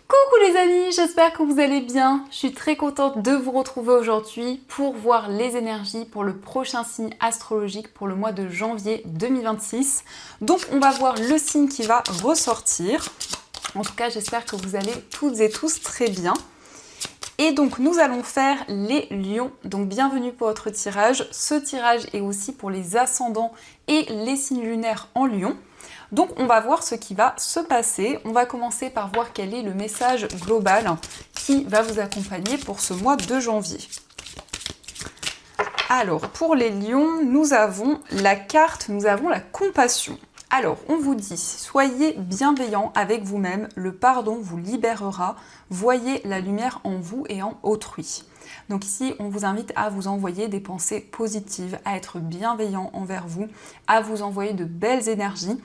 Coucou les amis, j'espère que vous allez bien. Je suis très contente de vous retrouver aujourd'hui pour voir les énergies pour le prochain signe astrologique pour le mois de janvier 2026. Donc on va voir le signe qui va ressortir. En tout cas, j'espère que vous allez toutes et tous très bien. Et donc nous allons faire les lions, donc bienvenue pour votre tirage. Ce tirage est aussi pour les ascendants et les signes lunaires en lion. Donc on va voir ce qui va se passer. On va commencer par voir quel est le message global qui va vous accompagner pour ce mois de janvier. Alors pour les lions, nous avons la carte, nous avons la compassion. Alors, on vous dit, soyez bienveillant avec vous-même, le pardon vous libérera, voyez la lumière en vous et en autrui. Donc ici, on vous invite à vous envoyer des pensées positives, à être bienveillant envers vous, à vous envoyer de belles énergies.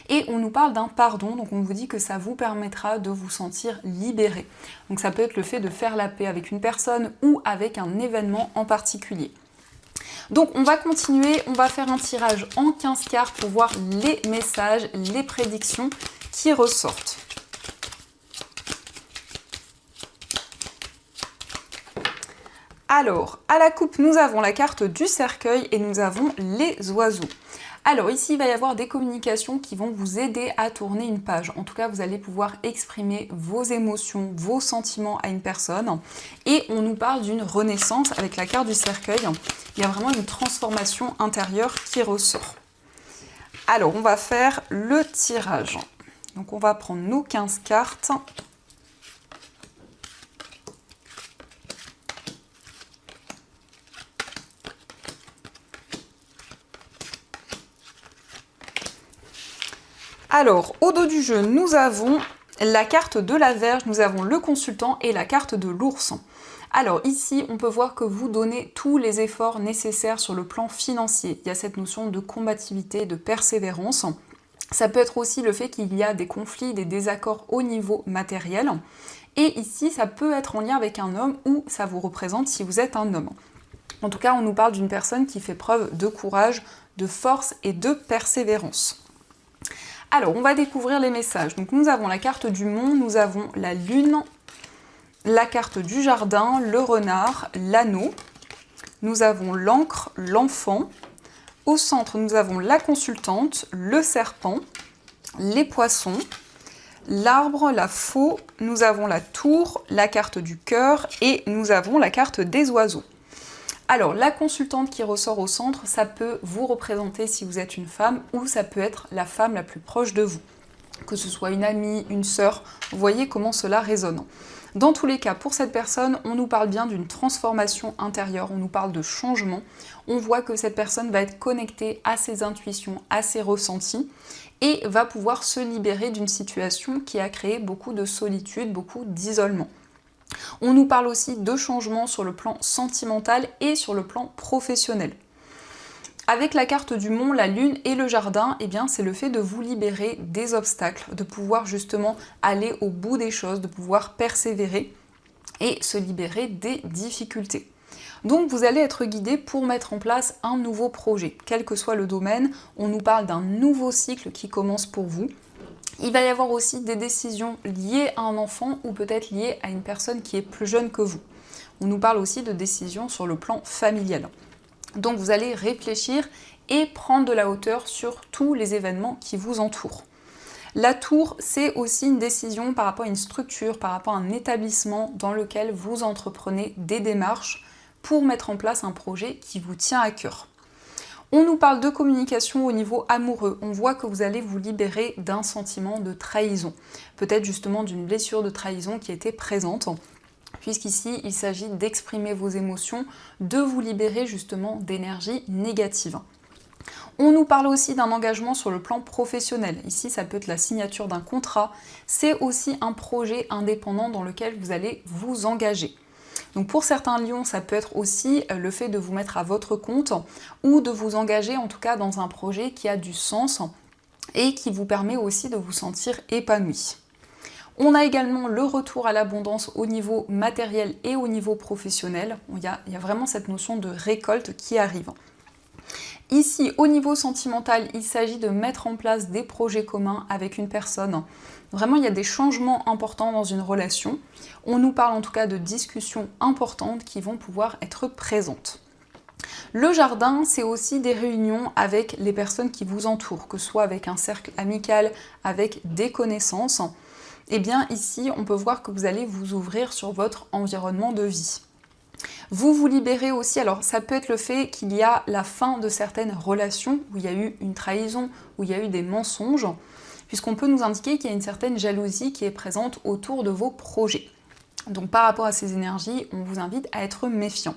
Et on nous parle d'un pardon, donc on vous dit que ça vous permettra de vous sentir libéré. Donc ça peut être le fait de faire la paix avec une personne ou avec un événement en particulier. Donc on va continuer, on va faire un tirage en 15 cartes pour voir les messages, les prédictions qui ressortent. Alors, à la coupe, nous avons la carte du cercueil et nous avons les oiseaux. Alors ici, il va y avoir des communications qui vont vous aider à tourner une page. En tout cas, vous allez pouvoir exprimer vos émotions, vos sentiments à une personne. Et on nous parle d'une renaissance avec la carte du cercueil. Il y a vraiment une transformation intérieure qui ressort. Alors, on va faire le tirage. Donc, on va prendre nos 15 cartes. Alors, au dos du jeu, nous avons la carte de la Vierge, nous avons le consultant et la carte de l'ours. Alors ici, on peut voir que vous donnez tous les efforts nécessaires sur le plan financier. Il y a cette notion de combativité, de persévérance. Ça peut être aussi le fait qu'il y a des conflits, des désaccords au niveau matériel. Et ici, ça peut être en lien avec un homme ou ça vous représente si vous êtes un homme. En tout cas, on nous parle d'une personne qui fait preuve de courage, de force et de persévérance. Alors, on va découvrir les messages. Donc, nous avons la carte du monde, nous avons la lune, la carte du jardin, le renard, l'anneau. Nous avons l'encre, l'enfant. Au centre, nous avons la consultante, le serpent, les poissons, l'arbre, la faux. Nous avons la tour, la carte du cœur et nous avons la carte des oiseaux. Alors, la consultante qui ressort au centre, ça peut vous représenter si vous êtes une femme ou ça peut être la femme la plus proche de vous. Que ce soit une amie, une sœur, vous voyez comment cela résonne. Dans tous les cas, pour cette personne, on nous parle bien d'une transformation intérieure, on nous parle de changement. On voit que cette personne va être connectée à ses intuitions, à ses ressentis et va pouvoir se libérer d'une situation qui a créé beaucoup de solitude, beaucoup d'isolement. On nous parle aussi de changements sur le plan sentimental et sur le plan professionnel. Avec la carte du mont, la lune et le jardin, eh bien, c'est le fait de vous libérer des obstacles, de pouvoir justement aller au bout des choses, de pouvoir persévérer et se libérer des difficultés. Donc vous allez être guidé pour mettre en place un nouveau projet. Quel que soit le domaine, on nous parle d'un nouveau cycle qui commence pour vous. Il va y avoir aussi des décisions liées à un enfant ou peut-être liées à une personne qui est plus jeune que vous. On nous parle aussi de décisions sur le plan familial. Donc vous allez réfléchir et prendre de la hauteur sur tous les événements qui vous entourent. La tour, c'est aussi une décision par rapport à une structure, par rapport à un établissement dans lequel vous entreprenez des démarches pour mettre en place un projet qui vous tient à cœur. On nous parle de communication au niveau amoureux. On voit que vous allez vous libérer d'un sentiment de trahison. Peut-être justement d'une blessure de trahison qui était présente. Puisqu'ici, il s'agit d'exprimer vos émotions, de vous libérer justement d'énergie négative. On nous parle aussi d'un engagement sur le plan professionnel. Ici, ça peut être la signature d'un contrat. C'est aussi un projet indépendant dans lequel vous allez vous engager. Donc pour certains lions, ça peut être aussi le fait de vous mettre à votre compte ou de vous engager en tout cas dans un projet qui a du sens et qui vous permet aussi de vous sentir épanoui. On a également le retour à l'abondance au niveau matériel et au niveau professionnel. Il y a vraiment cette notion de récolte qui arrive. Ici, au niveau sentimental, il s'agit de mettre en place des projets communs avec une personne. Vraiment, il y a des changements importants dans une relation. On nous parle en tout cas de discussions importantes qui vont pouvoir être présentes. Le jardin, c'est aussi des réunions avec les personnes qui vous entourent, que ce soit avec un cercle amical, avec des connaissances. Et bien ici, on peut voir que vous allez vous ouvrir sur votre environnement de vie. Vous vous libérez aussi, alors ça peut être le fait qu'il y a la fin de certaines relations, où il y a eu une trahison, où il y a eu des mensonges, puisqu'on peut nous indiquer qu'il y a une certaine jalousie qui est présente autour de vos projets. Donc par rapport à ces énergies, on vous invite à être méfiant.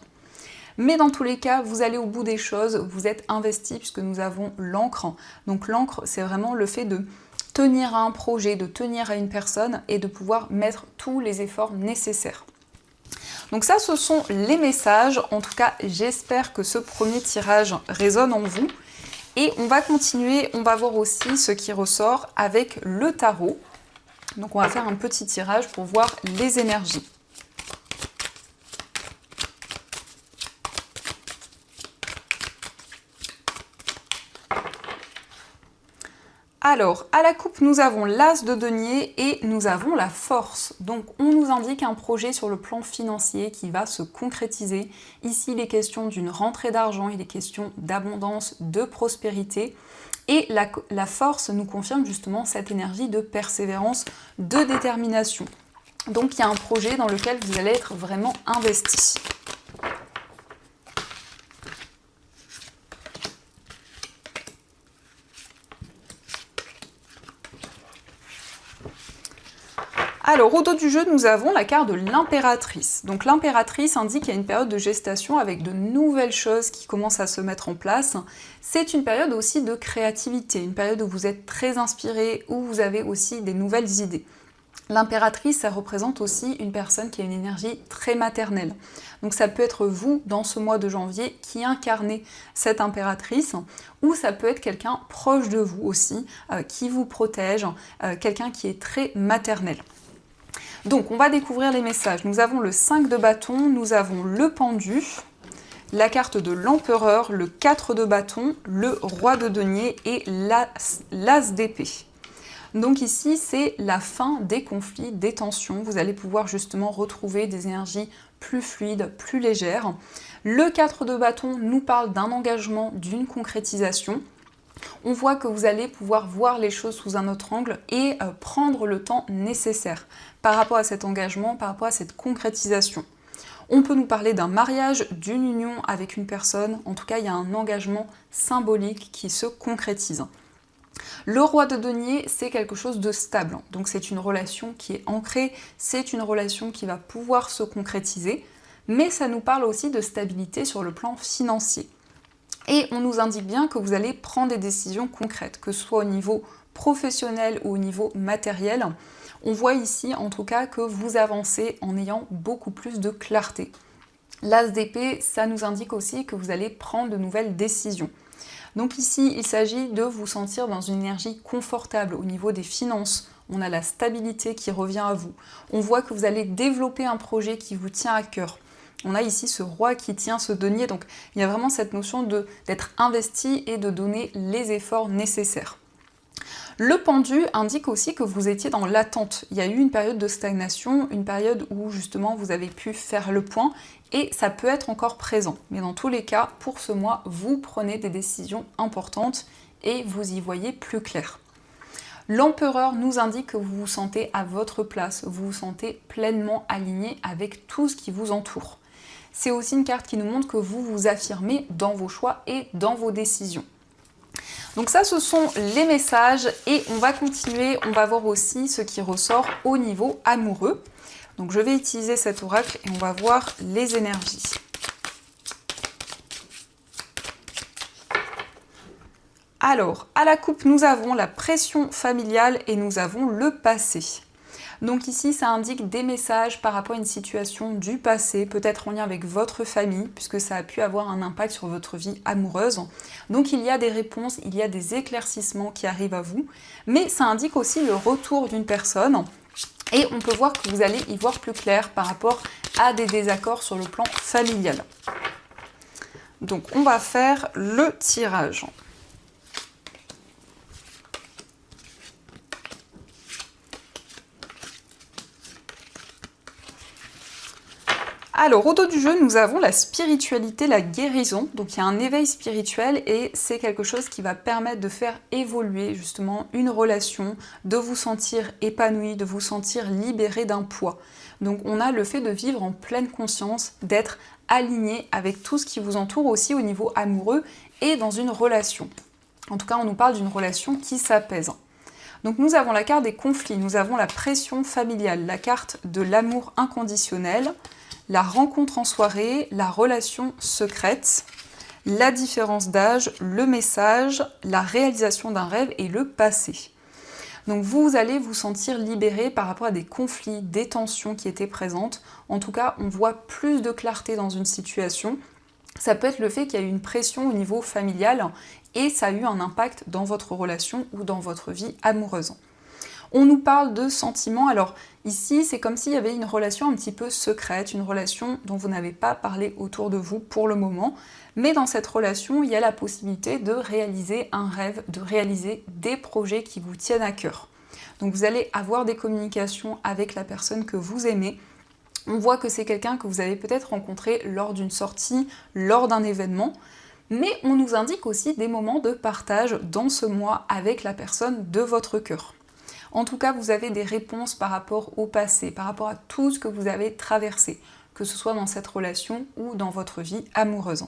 Mais dans tous les cas, vous allez au bout des choses, vous êtes investi puisque nous avons l'encre. Donc l'encre, c'est vraiment le fait de tenir à un projet, de tenir à une personne et de pouvoir mettre tous les efforts nécessaires. Donc ça, ce sont les messages. En tout cas, j'espère que ce premier tirage résonne en vous. Et on va continuer, on va voir aussi ce qui ressort avec le tarot. Donc on va faire un petit tirage pour voir les énergies. Alors, à la coupe, nous avons l'as de denier et nous avons la force. Donc, on nous indique un projet sur le plan financier qui va se concrétiser. Ici, il est question d'une rentrée d'argent, il est question d'abondance, de prospérité. Et la force nous confirme justement cette énergie de persévérance, de détermination. Donc, il y a un projet dans lequel vous allez être vraiment investi. Alors, au dos du jeu, nous avons la carte de l'impératrice. Donc l'impératrice indique qu'il y a une période de gestation avec de nouvelles choses qui commencent à se mettre en place. C'est une période aussi de créativité, une période où vous êtes très inspiré, où vous avez aussi des nouvelles idées. L'impératrice, ça représente aussi une personne qui a une énergie très maternelle. Donc ça peut être vous, dans ce mois de janvier, qui incarnez cette impératrice, ou ça peut être quelqu'un proche de vous aussi, qui vous protège, quelqu'un qui est très maternel. Donc on va découvrir les messages. Nous avons le 5 de bâton, nous avons le pendu, la carte de l'empereur, le 4 de bâton, le roi de denier et l'as d'épée. Donc ici, c'est la fin des conflits, des tensions. Vous allez pouvoir justement retrouver des énergies plus fluides, plus légères. Le 4 de bâton nous parle d'un engagement, d'une concrétisation. On voit que vous allez pouvoir voir les choses sous un autre angle et prendre le temps nécessaire par rapport à cet engagement, par rapport à cette concrétisation. On peut nous parler d'un mariage, d'une union avec une personne. En tout cas, il y a un engagement symbolique qui se concrétise. Le roi de denier, c'est quelque chose de stable. Donc c'est une relation qui est ancrée, c'est une relation qui va pouvoir se concrétiser, mais ça nous parle aussi de stabilité sur le plan financier. Et on nous indique bien que vous allez prendre des décisions concrètes, que ce soit au niveau professionnel ou au niveau matériel. On voit ici en tout cas que vous avancez en ayant beaucoup plus de clarté. L'as d'épée, ça nous indique aussi que vous allez prendre de nouvelles décisions. Donc ici, il s'agit de vous sentir dans une énergie confortable au niveau des finances. On a la stabilité qui revient à vous. On voit que vous allez développer un projet qui vous tient à cœur. On a ici ce roi qui tient ce denier, donc il y a vraiment cette notion d'être investi et de donner les efforts nécessaires. Le pendu indique aussi que vous étiez dans l'attente. Il y a eu une période de stagnation, une période où justement vous avez pu faire le point et ça peut être encore présent. Mais dans tous les cas, pour ce mois, vous prenez des décisions importantes et vous y voyez plus clair. L'empereur nous indique que vous vous sentez à votre place, vous vous sentez pleinement aligné avec tout ce qui vous entoure. C'est aussi une carte qui nous montre que vous vous affirmez dans vos choix et dans vos décisions. Donc ça, ce sont les messages et on va continuer, on va voir aussi ce qui ressort au niveau amoureux. Donc je vais utiliser cet oracle et on va voir les énergies. Alors, à la coupe, nous avons la pression familiale et nous avons le passé. Donc ici, ça indique des messages par rapport à une situation du passé, peut-être en lien avec votre famille, puisque ça a pu avoir un impact sur votre vie amoureuse. Donc il y a des réponses, il y a des éclaircissements qui arrivent à vous, mais ça indique aussi le retour d'une personne. Et on peut voir que vous allez y voir plus clair par rapport à des désaccords sur le plan familial. Donc on va faire le tirage. Alors, au dos du jeu, nous avons la spiritualité, la guérison. Donc, il y a un éveil spirituel et c'est quelque chose qui va permettre de faire évoluer justement une relation, de vous sentir épanoui, de vous sentir libéré d'un poids. Donc, on a le fait de vivre en pleine conscience, d'être aligné avec tout ce qui vous entoure aussi au niveau amoureux et dans une relation. En tout cas, on nous parle d'une relation qui s'apaise. Donc nous avons la carte des conflits, nous avons la pression familiale, la carte de l'amour inconditionnel, la rencontre en soirée, la relation secrète, la différence d'âge, le message, la réalisation d'un rêve et le passé. Donc vous allez vous sentir libéré par rapport à des conflits, des tensions qui étaient présentes. En tout cas, on voit plus de clarté dans une situation. Ça peut être le fait qu'il y a eu une pression au niveau familial et ça a eu un impact dans votre relation ou dans votre vie amoureuse. On nous parle de sentiments, alors ici c'est comme s'il y avait une relation un petit peu secrète, une relation dont vous n'avez pas parlé autour de vous pour le moment, mais dans cette relation il y a la possibilité de réaliser un rêve, de réaliser des projets qui vous tiennent à cœur. Donc vous allez avoir des communications avec la personne que vous aimez. On voit que c'est quelqu'un que vous avez peut-être rencontré lors d'une sortie, lors d'un événement, mais on nous indique aussi des moments de partage dans ce mois avec la personne de votre cœur. En tout cas, vous avez des réponses par rapport au passé, par rapport à tout ce que vous avez traversé, que ce soit dans cette relation ou dans votre vie amoureuse.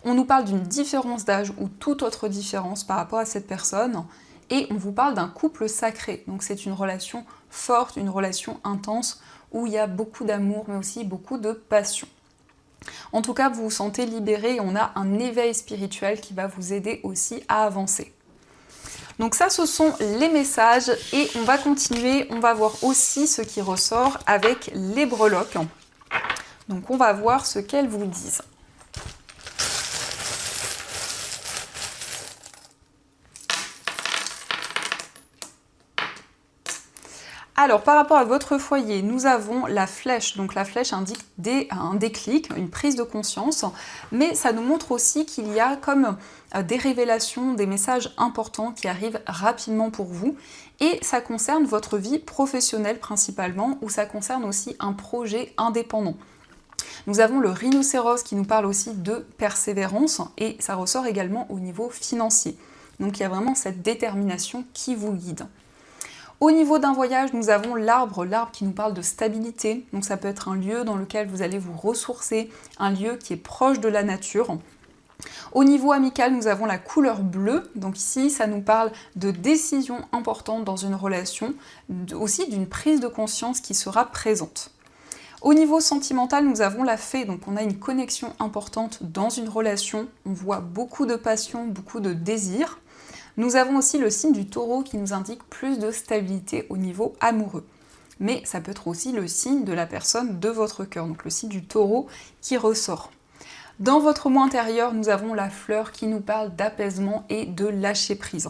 On nous parle d'une différence d'âge ou toute autre différence par rapport à cette personne, et on vous parle d'un couple sacré. Donc c'est une relation forte, une relation intense, où il y a beaucoup d'amour, mais aussi beaucoup de passion. En tout cas, vous vous sentez libéré et on a un éveil spirituel qui va vous aider aussi à avancer. Donc ça, ce sont les messages et on va continuer, on va voir aussi ce qui ressort avec les breloques. Donc on va voir ce qu'elles vous disent. Alors, par rapport à votre foyer, nous avons la flèche. Donc la flèche indique un déclic, une prise de conscience, mais ça nous montre aussi qu'il y a comme des révélations, des messages importants qui arrivent rapidement pour vous. Et ça concerne votre vie professionnelle principalement, ou ça concerne aussi un projet indépendant. Nous avons le rhinocéros qui nous parle aussi de persévérance, et ça ressort également au niveau financier. Donc il y a vraiment cette détermination qui vous guide. Au niveau d'un voyage, nous avons l'arbre qui nous parle de stabilité. Donc ça peut être un lieu dans lequel vous allez vous ressourcer, un lieu qui est proche de la nature. Au niveau amical, nous avons la couleur bleue. Donc ici, ça nous parle de décisions importantes dans une relation, aussi d'une prise de conscience qui sera présente. Au niveau sentimental, nous avons la fée, donc on a une connexion importante dans une relation, on voit beaucoup de passion, beaucoup de désir. Nous avons aussi le signe du taureau qui nous indique plus de stabilité au niveau amoureux. Mais ça peut être aussi le signe de la personne de votre cœur, donc le signe du taureau qui ressort. Dans votre moi intérieur, nous avons la fleur qui nous parle d'apaisement et de lâcher prise.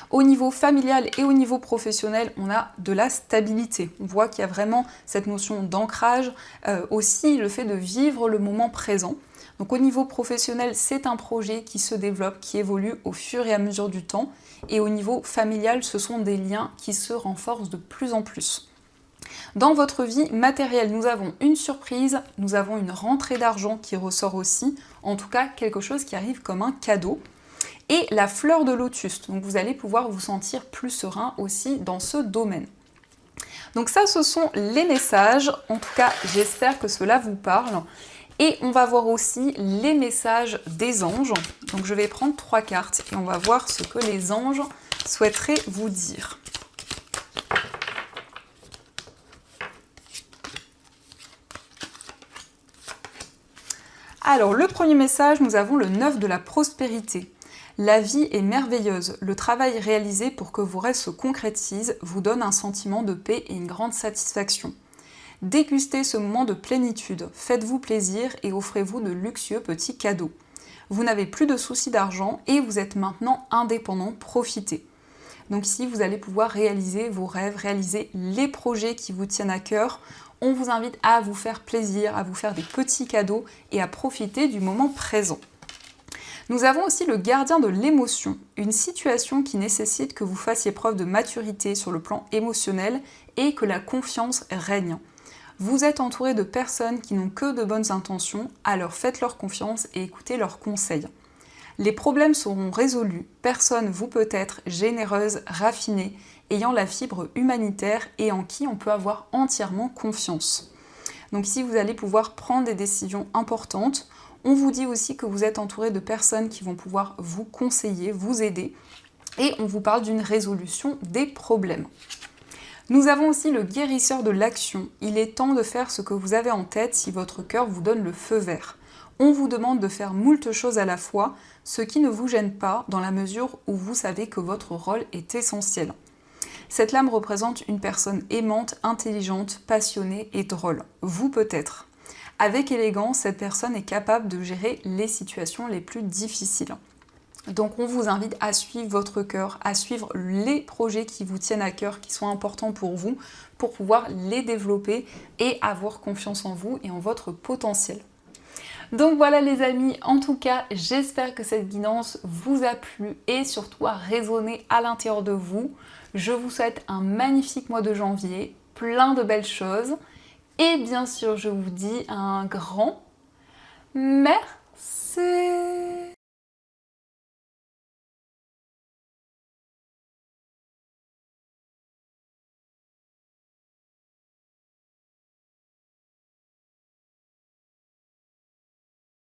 Au niveau familial et au niveau professionnel, on a de la stabilité. On voit qu'il y a vraiment cette notion d'ancrage, aussi le fait de vivre le moment présent. Donc au niveau professionnel, c'est un projet qui se développe, qui évolue au fur et à mesure du temps. Et au niveau familial, ce sont des liens qui se renforcent de plus en plus. Dans votre vie matérielle, nous avons une surprise, nous avons une rentrée d'argent qui ressort aussi, en tout cas quelque chose qui arrive comme un cadeau. Et la fleur de lotus, donc vous allez pouvoir vous sentir plus serein aussi dans ce domaine. Donc ça, ce sont les messages, en tout cas j'espère que cela vous parle. Et on va voir aussi les messages des anges. Donc je vais prendre 3 cartes et on va voir ce que les anges souhaiteraient vous dire. Alors le premier message, nous avons le 9 de la prospérité. La vie est merveilleuse, le travail réalisé pour que vos rêves se concrétisent vous donne un sentiment de paix et une grande satisfaction. Dégustez ce moment de plénitude, faites-vous plaisir et offrez-vous de luxueux petits cadeaux. Vous n'avez plus de soucis d'argent et vous êtes maintenant indépendant, profitez. Donc ici, vous allez pouvoir réaliser vos rêves, réaliser les projets qui vous tiennent à cœur. On vous invite à vous faire plaisir, à vous faire des petits cadeaux et à profiter du moment présent. Nous avons aussi le gardien de l'émotion, une situation qui nécessite que vous fassiez preuve de maturité sur le plan émotionnel et que la confiance règne. Vous êtes entouré de personnes qui n'ont que de bonnes intentions, alors faites-leur confiance et écoutez leurs conseils. Les problèmes seront résolus, personne vous peut être généreuse, raffinée, ayant la fibre humanitaire et en qui on peut avoir entièrement confiance. Donc ici vous allez pouvoir prendre des décisions importantes. On vous dit aussi que vous êtes entouré de personnes qui vont pouvoir vous conseiller, vous aider, et on vous parle d'une résolution des problèmes. Nous avons aussi le guérisseur de l'action. Il est temps de faire ce que vous avez en tête si votre cœur vous donne le feu vert. On vous demande de faire moult choses à la fois, ce qui ne vous gêne pas dans la mesure où vous savez que votre rôle est essentiel. Cette lame représente une personne aimante, intelligente, passionnée et drôle. Vous peut-être. Avec élégance, cette personne est capable de gérer les situations les plus difficiles. Donc on vous invite à suivre votre cœur, à suivre les projets qui vous tiennent à cœur, qui sont importants pour vous, pour pouvoir les développer et avoir confiance en vous et en votre potentiel. Donc voilà les amis, en tout cas j'espère que cette guidance vous a plu et surtout a résonné à l'intérieur de vous. Je vous souhaite un magnifique mois de janvier, plein de belles choses. Et bien sûr, je vous dis un grand merci.